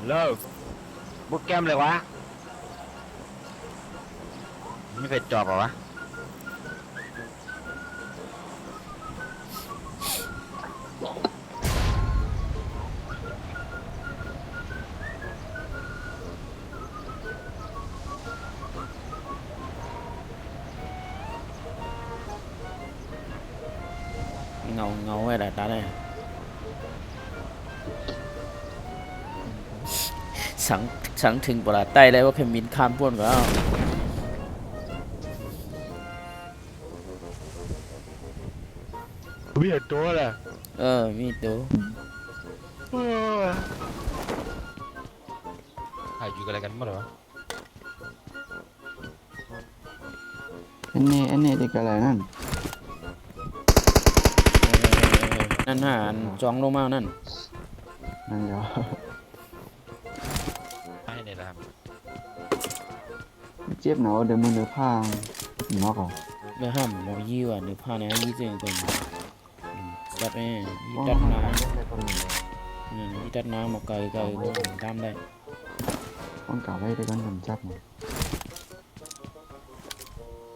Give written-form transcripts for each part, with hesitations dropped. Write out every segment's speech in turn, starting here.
เลิกบุกแก้มเลยวะไม่เป็นจอบเหรอวะเงาไว้แหละตาได้สังถึงปลาใต้ได้ว่าเคมินข้ามพ้นก็เอาไม่เห็นตัวเลยมีตัวถ่ายอยู่กันอะไรกันมั้งเหรออันนี้จะกันอะไรนั่นนั่นจองลงมานั่นนั่นเดี๋ยวให้เนี่ยนะครับเจ็บหนาวเดี๋ยวมือเนื้อผ้าหมอกอ่ะเมื่อห้ามหมอยี่ว่ะหรือผ้าเนี่ยยี่เจงก่อนจัดแม่ยี่ตัดน้ำยี่ตัดน้ำมาไกลตามได้ต้องกล่าวไว้ด้วยกันผมจับหมด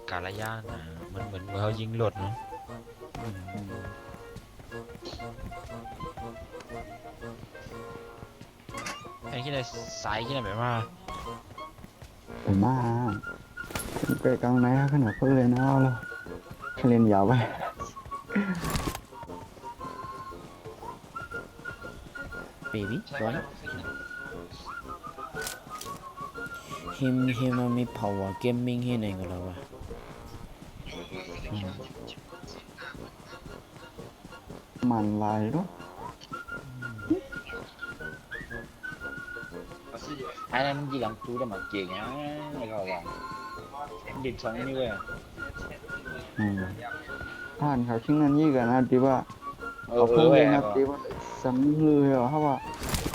การระยะนะมันเหมือนเขายิงหลดเนาะไอ้ที่ไหนสายที่ไหนแบบว่าผมมาไปกลางไหนขนาดเพื่อนเลยนะเราเรียนยาวไปbaby boy himมี power gaming ให้ไหนกันแล้ววะมันลายด้วยhai anh gì làm chú đã mặc chuyện á này rồi à điện sống như vậy ผ่านเขาชิ้นนั้นยี่กันนะดีว่าเขาพูดเลยนะดีว่าสำลือเหรอครับว่า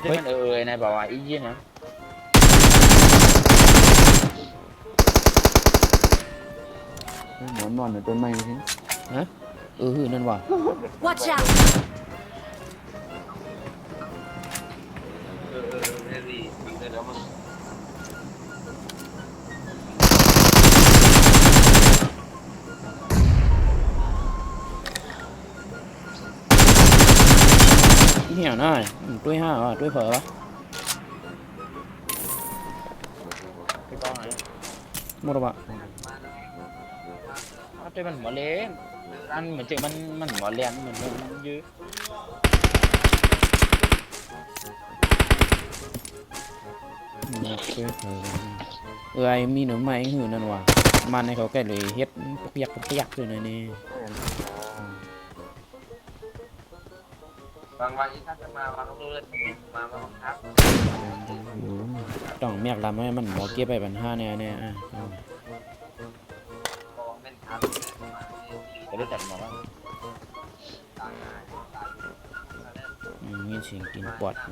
thế mình này bảo là ý gì nữa หมอนนอนในต้นไม้ทีฮะนั่นว่ะ Watch out เหี้ยน่าด้วยห้าว่ะด้วยเผลอวะ cái con này หมดวะ cái mình mở lên ăn mình chỉ mình mở lên mình dư ไอ้มีหนูไม้หือนั่นว่ะมันให้เขาแก่เลยเฮ็ดเปียกเลยนะนี่บางวันที่ท่านจะมาเราต้องเลือกมาของทัพต้องเมียกลำให้มันหมอเก็บไปปัญหาเนี่ยจะได้จัดมาบ้างมีเสียงกินปอดเ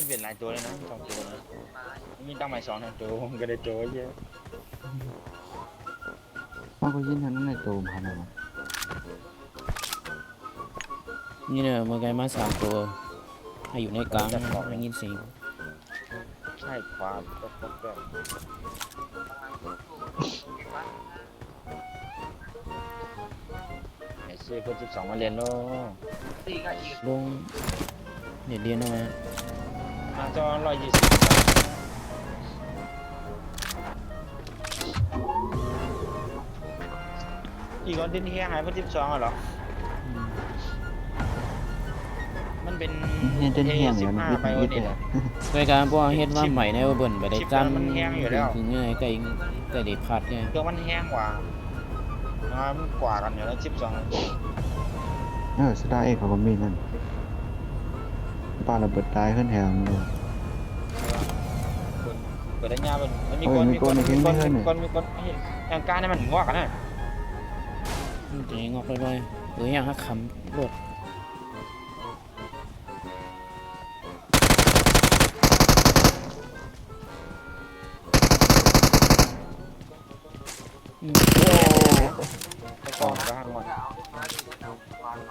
ปลี่ยนหลายตัวเลยนะ2ตัวนะมีตั้งใหม่2ตัวผมก็ได้ตัวเยอะว่าก็ยินนั้นในตัวมันนะนี่เนี่ยเมื่อไงมา3ตัวให้อยู่ในกลางได้ยินเสียงใช่ขวาแบบไอ้ซื้อเพิ่ม12มาเรียนลงเรียนได้ไหมจอ120อีกคนที่นี่หายเพิ่ม12เหรอมันเป็นA15ไปโอเน็ตรายการพวกเฮ็ดว่าใหม่ในเบิ่นไปได้จ้ำมันแห้งอยู่แล้วถึงไงไก่เด็ดพัดไงเครื่องมันแห้งกว่ามันกว่ากันอยู่แล้ว12สตาร์เอกเขาก็มีนั่นปลาระเบิดตายขึ้นแถวเลยเปิดได้ยาเป็นมีคนอย่างการนี่มันงอกกันนะจะงอกเลยอย่างฮักคำรถ ไอ้กองก็ห่างวัน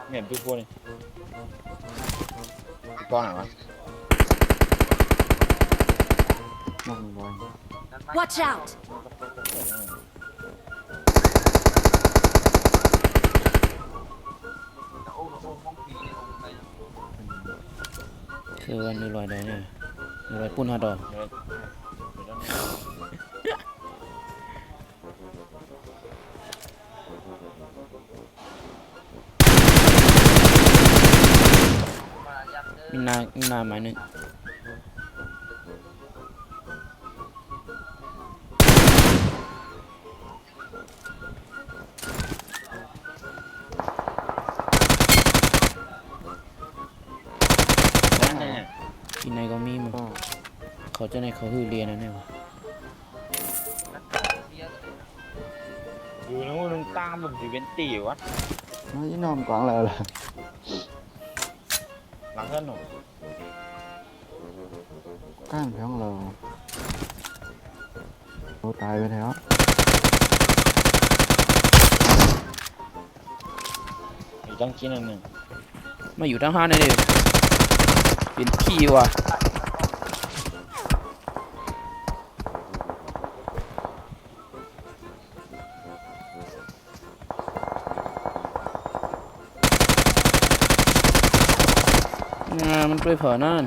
เหม็นทุกคนเลยไอ้กองไหนวะ นั่งลอย Watch out! คือวันนี้ลอยได้เนี่ยลอยปุ่นฮอดอก มีนาไม้หนึ่ง นั่นเนี่ย ที่ไหนก็มีมั้งเขาจะในเขาฮือเรียนนะเนี่ยวะ อยู่นู้นนึงตามแบบอยู่เป็นตีวะ nó với nó không còn là หลังเพื่อนหนุ่ม cái phải không là vô tài bên đó อยู่จังกินอันหนึ่ง มาอยู่ทหารนี่ดิเป็นขี้ว่ะมันไปเผานั่น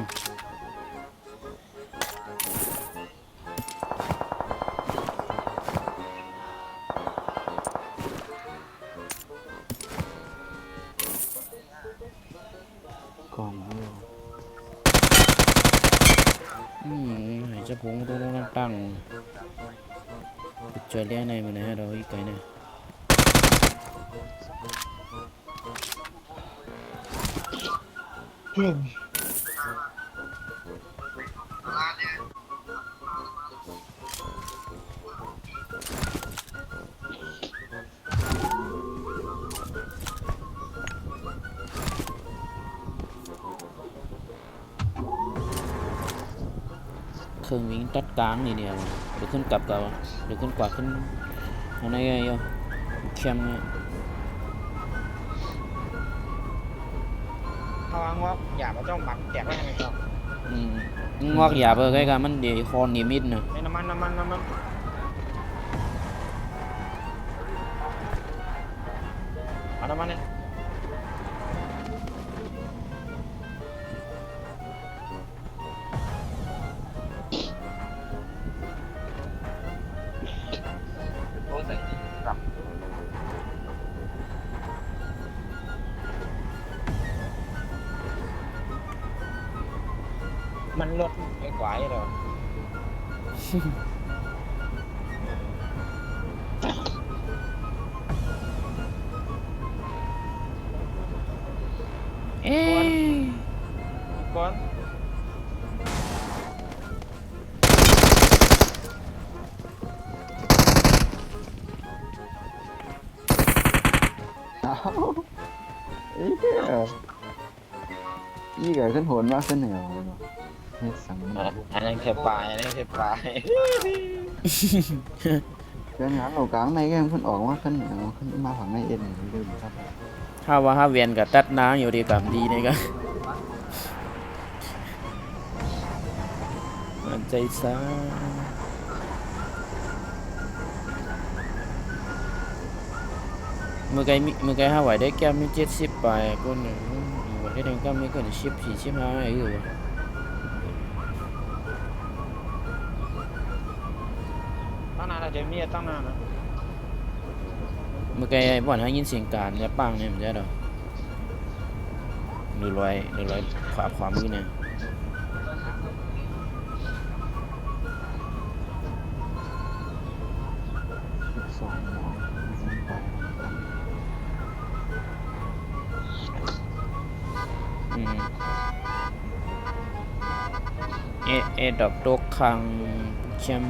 còn nhiều หายจะพงตัวตั้งเจอเลี้ยในมันนะเราอีกไกลนะ เครื่องวิ่งตัดกลางนี่เดียวเดี๋ยวขึ้นกลับเก่าเดี๋ยวขึ้นกว่าขึ้นอันไหนไงเข้มเนี่ย เขาวางว่าอย่ามาจ้องบักแจกไว้ให้มันก่อน งอกหยาบเลยกันมันเดี๋ยวคอนนิมิดนะ ไอ้น้ำมันเอาน้ำมันเลยมันลดไอ้กวายเหรอ เอ๊ะ ก่อน đó ý cái ý cái thân hồn bác thân nào hết sẵn อันนั้นแค่ปลายอันนี้แค่ปลาย cái ngắn đầu cán này cái em phân ổn quá thân nào thân ma khoảng này yên này đi được sao ถ้าว่าห้าเวียนกับตัดน้ำอยู่ดีกับดีนี่ก็มันใจซ่าเมื่อไงห้าไหวได้แก้ไม่70ไปก็หนึ่งไหวได้แดงก็ไม่เกิน14 15ไอ้อยู่ ตั้งนานแล้วเจมี่ตั้งนานนะ เมื่อไงบ่อนให้ยินเสียงการจะปังเนี่ยมันจะดอกหรือลอยขวามือเนี่ย 12 món phải เอดอกตกคังแชม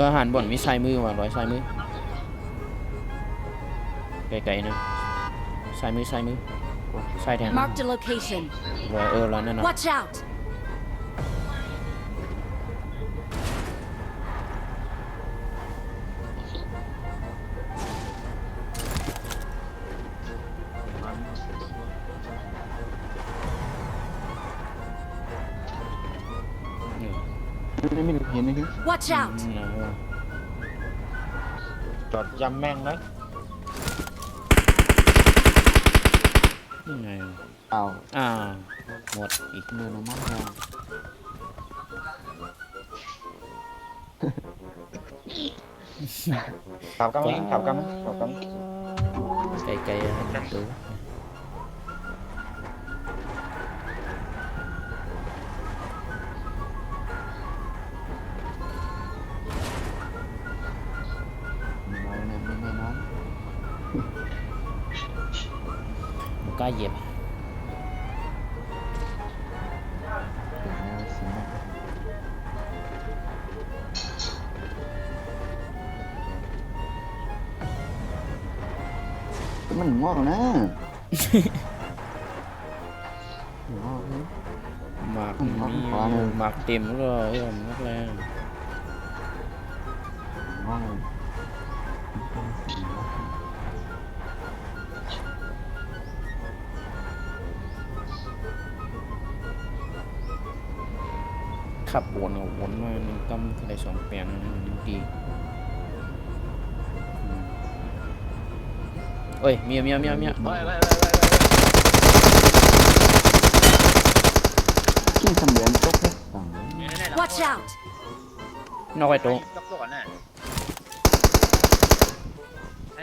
อาหารบ่อนมีซ้ายมือว่ะร้อยซ้ายมือไกลๆนะซ้ายมือซ้ายแทน Marked a location. ร้อยร้านนั่นน่ะ Watch out! ไม่ได้เห็นเลยดิ Watch out! จอดยำแม่งนะ ยังไง เอา หมดอีก เดินออกมาแล้ว ขับกำลังขับกำลังขับกำลัง ไกลๆตัว เราเนี่ยไม่แน่นอน บ่กล้าเหยียบ เดี๋ยวเราเสียงมันงอกนะงอกเลย หมากมีหมากเต็มแล้วก็มากแล้ว งอกเลย ขับวนมามันก็ได้สองแปลงดีเอ้ยเมีย ไป ขี้สำเร็จตกเลยต่าง Watch out! นอกไอ้โต๊ะ กับตัวก่อนน่ะให้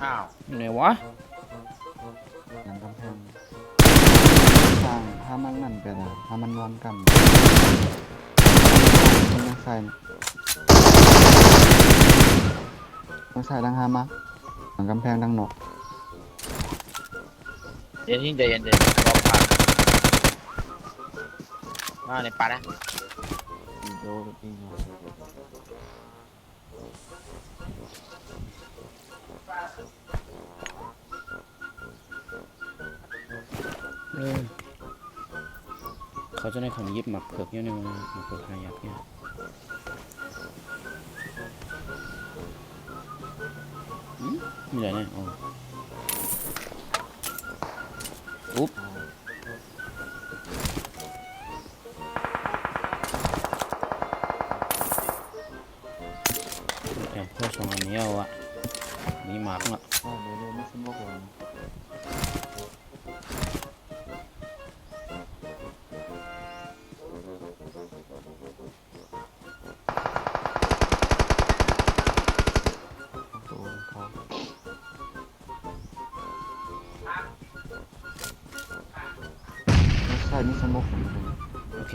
อ้าว อยู่ไหนวะ หลังกำแพงทางถ้ามันนั่นไปแล้วถ้ามันนอนกันมันยังใส่ต้องใส่ดังฮามาหลังกำแพงดังหนอก เย็นยิ่งใจเย็นรอผ่านมาในป่านะ โดนอีก เขาจะได้ของยิบหมักเผือกเยอะเนี่ยหมักเผือกหายักเนี่ยมีอะไรเนี่ยอ๋ออุ๊บเพื่อสองอันนี้เอาอะมีหมักอ่ะ เดี๋ยวไม่สมบูรณ์ใช่นี่สมบูรณ์ โอเค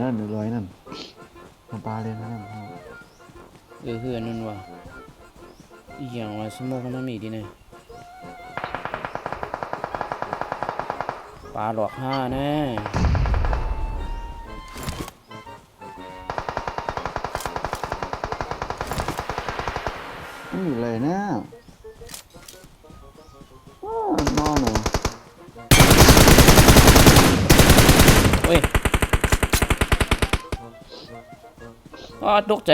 นั่น100นั่นมาปลาเลยนะนั่นพ่อ คืออันนั้นว่ะอีกอย่างว่าสมองมันมีดีเนี่ยปลาหลอกห้าแน่ ไม่มีเลยนะนอนเหรอ เฮ้ยตกใจ